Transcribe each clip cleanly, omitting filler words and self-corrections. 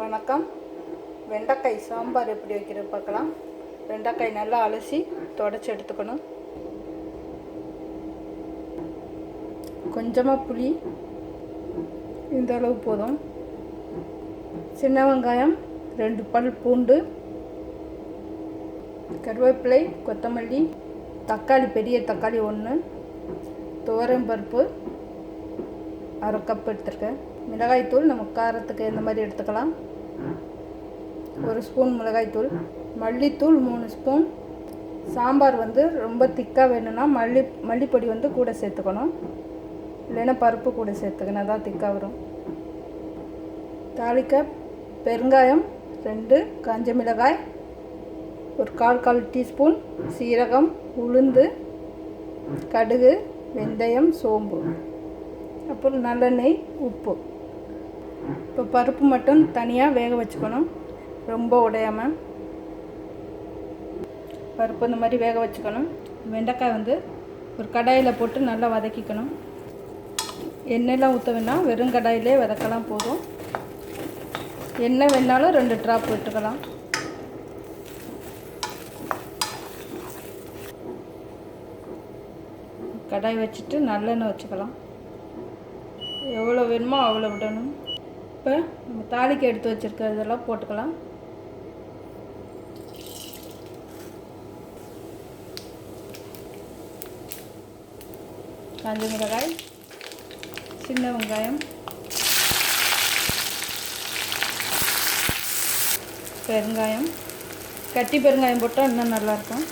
வணக்கம். வெண்டைக்காய் சாம்பார் எப்படி வைக்கிறது பார்க்கலாம். வெண்டைக்காய் நல்லா அலசி தொடச்சி எடுத்துக்கணும். கொஞ்சமாக புளி, இந்த அளவு போதும். சின்ன வெங்காயம் 2 பல் பூண்டு, கருவேப்பிலை, கொத்தமல்லி, தக்காளி, பெரிய தக்காளி 1, துவரம் பருப்பு 1/2 கப் எடுத்துருக்கேன். மிளகாய்த்தூள் நம்ம காரத்துக்கு இந்த மாதிரி எடுத்துக்கலாம். 1 ஸ்பூன் மிளகாய்த்தூள், மல்லித்தூள் 3 ஸ்பூன். சாம்பார் ரொம்ப திக்காக வேணும்னா மல்லிப்பொடி கூட சேர்த்துக்கணும், இல்லைன்னா பருப்பு கூட சேர்த்துக்கணும், தான் திக்காக வரும். தாளிக்க பெருங்காயம் 2, காஞ்ச மிளகாய், ஒரு 1/4 டீஸ்பூன் சீரகம், உளுந்து, கடுகு, வெந்தயம், சோம்பு, அப்புறம் நல்லெண்ணெய், உப்பு. இப்போ பருப்பு மட்டும் தனியாக வேக வச்சுக்கணும், ரொம்ப உடையாமல். பருப்பு இந்த மாதிரி வேக வச்சுக்கணும். வெண்டைக்காய் ஒரு கடாயில் போட்டு நல்லா வதக்கிக்கணும். எண்ணெயெலாம் ஊற்ற வேணாம், வெறும் கடாயிலே வதக்கலாம் போதும். எண்ணெய் வேணாலும் 2 ட்ராப் விட்டுக்கலாம். கடாய் வச்சுட்டு நல்லெண்ணெய் வச்சுக்கலாம். எவ்வளோ வேணுமோ அவ்வளோ விடணும். இப்போ நம்ம தாளிக்கு எடுத்து வச்சுருக்க இதெல்லாம் போட்டுக்கலாம். காஞ்ச மிளகாய், சின்ன வெங்காயம், பெருங்காயம், கட்டி பெருங்காயம் போட்டால் இன்னும் நல்லாயிருக்கும்.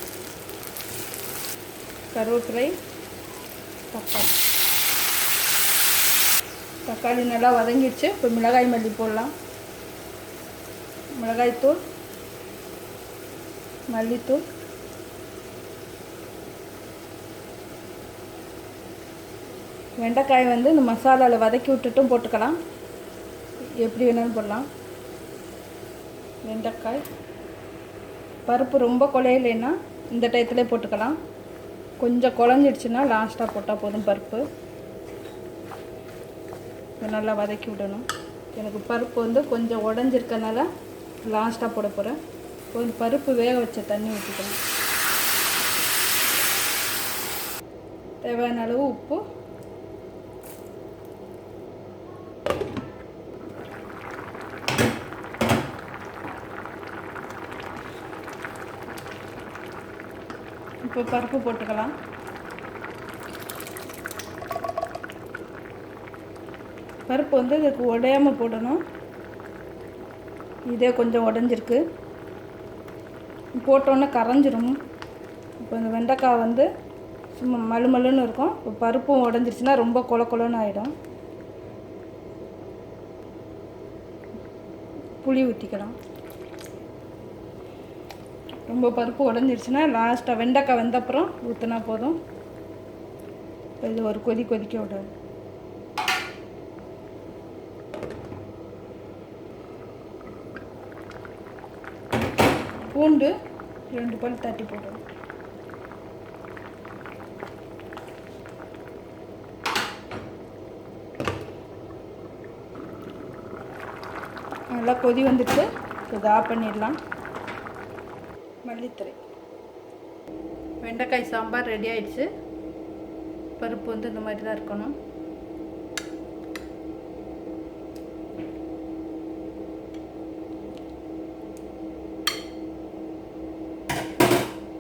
கருவேப்பிலை, தக்காளி நல்லா வதங்கிடுச்சு. இப்போ மிளகாய் மல்லி போடலாம். மிளகாய்த்தூள், மல்லித்தூள், வெண்டைக்காய் இந்த மசாலாவில் வதக்கி விட்டுட்டும் போட்டுக்கலாம், எப்படி வேணாலும் போடலாம். வெண்டைக்காய், பருப்பு ரொம்ப குழையலைன்னா இந்த டயத்துலேயே போட்டுக்கலாம். கொஞ்சம் குழஞ்சிடுச்சுன்னா லாஸ்ட்டாக போட்டால் போதும். பருப்பு நல்லா வதக்கி விடணும். எனக்கு பருப்பு கொஞ்சம் உடஞ்சிருக்கனால லாஸ்ட்டாக போட போகிறேன். கொஞ்சம் பருப்பு வேக வச்ச தண்ணி ஊற்றிக்கணும். தேவையான அளவு உப்பு, இப்போ பருப்பு போட்டுக்கலாம். பருப்பு இதுக்கு உடையாமல் போடணும். இதே கொஞ்சம் உடஞ்சிருக்கு, போட்டோன்னே கரைஞ்சிரும். இப்போ இந்த வெண்டைக்காய் சும்மா மலுமலுன்னு இருக்கும். இப்போ பருப்பும் உடஞ்சிருச்சுன்னா ரொம்ப கொலன்னு ஆகிடும். புளி ஊற்றிக்கலாம். ரொம்ப பருப்பு உடஞ்சிருச்சுன்னா லாஸ்ட்டாக வெண்டைக்காய் வெந்தப்புறம் ஊற்றினா போதும். இது ஒரு கொதிக்க விடாது. பூண்டு 2 பல் தட்டி போடணும். நல்லா கொதி வந்துட்டு இதை ஆஃப் பண்ணிடலாம். மல்லித்தழை. வெண்டைக்காய் சாம்பார் ரெடி ஆயிடுச்சு. பருப்பு இந்த மாதிரி தான் இருக்கணும்.